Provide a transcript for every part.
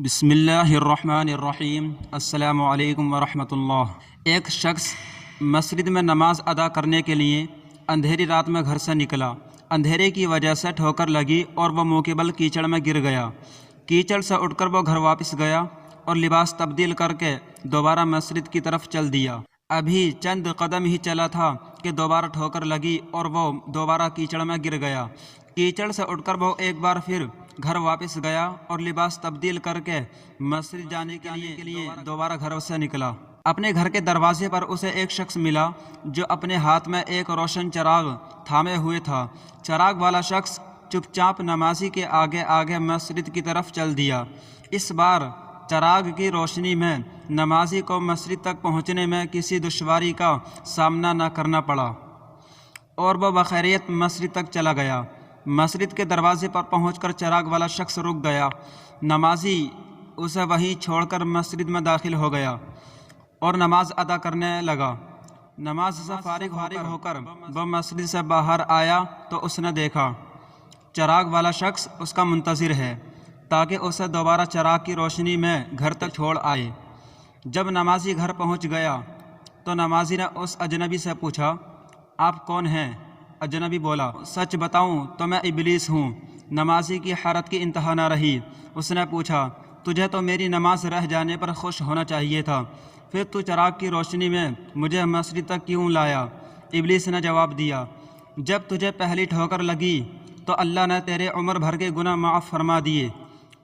بسم اللہ الرحمن الرحیم۔ السلام علیکم ورحمۃ اللہ۔ ایک شخص مسجد میں نماز ادا کرنے کے لیے اندھیری رات میں گھر سے نکلا۔ اندھیرے کی وجہ سے ٹھوکر لگی اور وہ منہ کے بل کیچڑ میں گر گیا۔ کیچڑ سے اٹھ کر وہ گھر واپس گیا اور لباس تبدیل کر کے دوبارہ مسجد کی طرف چل دیا۔ ابھی چند قدم ہی چلا تھا کہ دوبارہ ٹھوکر لگی اور وہ دوبارہ کیچڑ میں گر گیا۔ کیچڑ سے اٹھ کر وہ ایک بار پھر گھر واپس گیا اور لباس تبدیل کر کے مسجد جانے کے لیے دوبارہ گھر سے نکلا۔ اپنے گھر کے دروازے پر اسے ایک شخص ملا جو اپنے ہاتھ میں ایک روشن چراغ تھامے ہوئے تھا۔ چراغ والا شخص چپ چاپ نمازی کے آگے آگے مسجد کی طرف چل دیا۔ اس بار چراغ کی روشنی میں نمازی کو مسجد تک پہنچنے میں کسی دشواری کا سامنا نہ کرنا پڑا اور وہ بخیریت مسجد تک چلا گیا۔ مسجد کے دروازے پر پہنچ کر چراغ والا شخص رک گیا۔ نمازی اسے وہیں چھوڑ کر مسجد میں داخل ہو گیا اور نماز ادا کرنے لگا۔ نماز سے فارغ ہو کر وہ مسجد سے باہر آیا تو اس نے دیکھا چراغ والا شخص اس کا منتظر ہے تاکہ اسے دوبارہ چراغ کی روشنی میں گھر تک چھوڑ آئے۔ جب نمازی گھر پہنچ گیا تو نمازی نے اس اجنبی سے پوچھا، آپ کون ہیں؟ اجنبی بولا، سچ بتاؤں تو میں ابلیس ہوں۔ نمازی کی حیرت کی انتہا نہ رہی۔ اس نے پوچھا، تجھے تو میری نماز رہ جانے پر خوش ہونا چاہیے تھا، پھر تو چراغ کی روشنی میں مجھے مسجد تک کیوں لایا؟ ابلیس نے جواب دیا، جب تجھے پہلی ٹھوکر لگی تو اللہ نے تیرے عمر بھر کے گناہ معاف فرما دیے،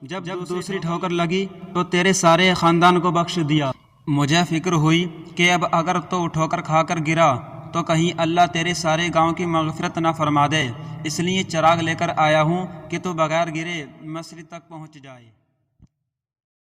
جب دوسری ٹھوکر لگی تو تیرے سارے خاندان کو بخش دیا۔ مجھے فکر ہوئی کہ اب اگر تو ٹھوکر کھا کر گرا تو کہیں اللہ تیرے سارے گاؤں کی مغفرت نہ فرما دے، اس لیے چراغ لے کر آیا ہوں کہ تو بغیر گرے مسجد تک پہنچ جائے۔